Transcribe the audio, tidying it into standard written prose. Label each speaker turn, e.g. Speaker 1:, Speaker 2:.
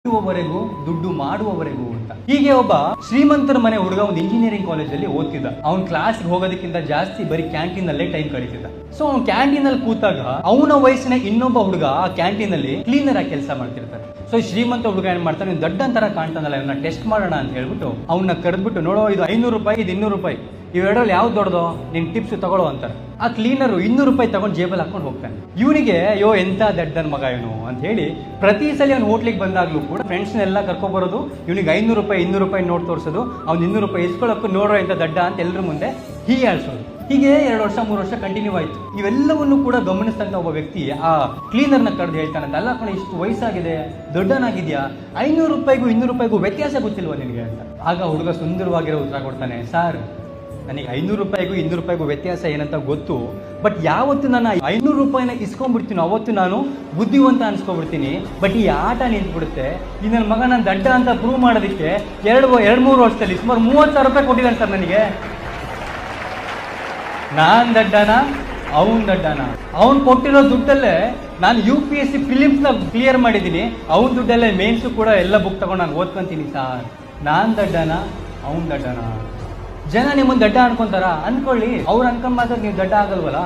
Speaker 1: ವರೆಗೂ ದುಡ್ಡು ಮಾಡುವವರೆಗೂ ಅಂತ. ಹೀಗೆ ಒಬ್ಬ ಶ್ರೀಮಂತರ ಮನೆ ಹುಡುಗ ಒಂದು ಇಂಜಿನಿಯರಿಂಗ್ ಕಾಲೇಜಲ್ಲಿ ಓದ್ತಿದ್ದ. ಅವ್ನ್ ಕ್ಲಾಸ್ಗೆ ಹೋಗೋದಕ್ಕಿಂತ ಜಾಸ್ತಿ ಬರೀ ಕ್ಯಾಂಟೀನ್ ಅಲ್ಲೇ ಟೈಮ್ ಕಳೀತಿದ್ದ. ಸೊ ಅವ್ನು ಕ್ಯಾಂಟೀನ್ ಅಲ್ಲಿ ಕೂತಾಗ ಅವನ ವಯಸ್ಸಿನ ಇನ್ನೊಬ್ಬ ಹುಡುಗ ಆ ಕ್ಯಾಂಟೀನ್ ಅಲ್ಲಿ ಕ್ಲೀನರ್ ಆಗಿ ಕೆಲಸ ಮಾಡ್ತಿರ್ತಾರೆ. ಸೊ ಶ್ರೀಮಂತ ಹುಡುಗ ಏನ್ ಮಾಡ್ತಾನೆ, ನೀವು ದಡ್ಡ ಅಂತರ ಕಾಣ್ತಾನಲ್ಲ, ಇವನ್ನ ಟೆಸ್ಟ್ ಮಾಡೋಣ ಅಂತ ಹೇಳ್ಬಿಟ್ಟು ಅವನ್ನ ಕರೆದ್ಬಿಟ್ಟು, ನೋಡೋ ಇದು 500 ರೂಪಾಯಿ, ಇದು 200 ರೂಪಾಯಿ, ಇವೆರಡರಲ್ಲಿ ಯಾವ್ದು ದೊಡ್ಡದು, ನಿನ್ ಟಿಪ್ಸ್ ತಗೊಳ್ಳೋ ಅಂತಾರೆ. ಆ ಕ್ಲೀನರು 200 ರೂಪಾಯಿ ತಗೊಂಡು ಜೇಬಲ್ಲಿ ಹಾಕೊಂಡು ಹೋಗ್ತಾನೆ. ಇವನಿಗೆ ಅಯ್ಯೋ ಎಂತ ದಡ್ಡನ ಮಗ ಇವನು ಅಂತ ಹೇಳಿ ಪ್ರತಿ ಸಲ ಅವ್ನು ಹೋಟ್ಲಿಗೆ ಬಂದಾಗ್ಲೂ ಕೂಡ ಫ್ರೆಂಡ್ಸ್ನೆಲ್ಲ ಕರ್ಕೊಬರೋದು, ಇವನಿಗೆ 500 ರೂಪಾಯಿ 200 ರೂಪಾಯಿ ನೋಟ್ ತೋರಿಸೋದು, ಅವ್ನು 200 ರೂಪಾಯಿ ಇಸ್ಕೊಳ್ಳೋಕ್ಕೂ ನೋಡೋ ಎಂತ ದಡ್ಡ ಅಂತ ಎಲ್ಲರ ಮುಂದೆ ಹೀಗೆ ಹೇಳ್ಸೋದು. ಹೀಗೆ 2 ವರ್ಷ 3 ವರ್ಷ ಕಂಟಿನ್ಯೂ ಆಯ್ತು. ಇವೆಲ್ಲವನ್ನು ಕೂಡ ಗಮನಿಸ್ತಂತ ಒಬ್ಬ ವ್ಯಕ್ತಿ ಆ ಕ್ಲೀನರ್ನ ಕರೆದು ಹೇಳ್ತಾನಂತ, ಅಲ್ಲ ಕಣ ಇಷ್ಟು ವಯಸ್ಸಾಗಿದೆ, ದೊಡ್ಡನಾಗಿದ್ಯಾ, 500 ರೂಪಾಯಿಗೂ 200 ರೂಪಾಯಿಗೂ ವ್ಯತ್ಯಾಸ ಗೊತ್ತಿಲ್ವಾ ನಿನಗೆ ಅಂತ. ಆಗ ಹುಡುಗ ಸುಂದರವಾಗಿರೋ ಉತ್ತರ ಕೊಡ್ತಾನೆ, ಸರ್ ನನಗೆ 500 ರೂಪಾಯಿಗೂ 200 ರೂಪಾಯಿಗೂ ವ್ಯತ್ಯಾಸ ಏನಂತ ಗೊತ್ತು, ಬಟ್ ಯಾವತ್ತು ನಾನು 500 ರೂಪಾಯಿನ ಇಸ್ಕೊಂಡ್ಬಿಡ್ತೀನಿ ಅವತ್ತು ನಾನು ಬುದ್ಧಿವಂತ ಅನ್ಸ್ಕೊಬಿಡ್ತೀನಿ. ಬಟ್ ಈ ಆಟ ನಿಂತ್ಬಿಡುತ್ತೆ. ಈ ನನ್ನ ಮಗ ನಾನು ದಡ್ಡ ಅಂತ ಪ್ರೂವ್ ಮಾಡೋದಕ್ಕೆ 2-3 ವರ್ಷದಲ್ಲಿ ಸುಮಾರು 30,000 ರೂಪಾಯಿ ಕೊಟ್ಟಿದ್ದಾನೆ ಸರ್ ನನಗೆ. ನಾನ್ ದಡ್ಡನ, ಅವನ್ ದಡ್ಡನ? ಅವ್ನು ಕೊಟ್ಟಿರೋ ದುಡ್ಡಲ್ಲೇ ನಾನು UPSC ಫಿಲಿಮ್ಸ್ನ ಕ್ಲಿಯರ್ ಮಾಡಿದ್ದೀನಿ, ಅವನ ದುಡ್ಡಲ್ಲೇ ಮೇನ್ಸು ಕೂಡ ಎಲ್ಲ ಬುಕ್ ತಗೊಂಡು ನಾನು ಓದ್ಕೊಂತೀನಿ ಸರ್. ನಾನ್ ದಡ್ಡನ, ಅವನ್ ದಡ್ಡನ? ಜನ ನಿಮ್ಮನ್ನು ದಡ್ಡ ಅನ್ಕೊಂತಾರ? ಅನ್ಕೊಳ್ಳಿ, ಅವ್ರು ಅನ್ಕೊಂಡ್ ಮಾತ್ರ ನೀವು ದಡ್ಡ ಆಗಲ್ವಲ್ಲ.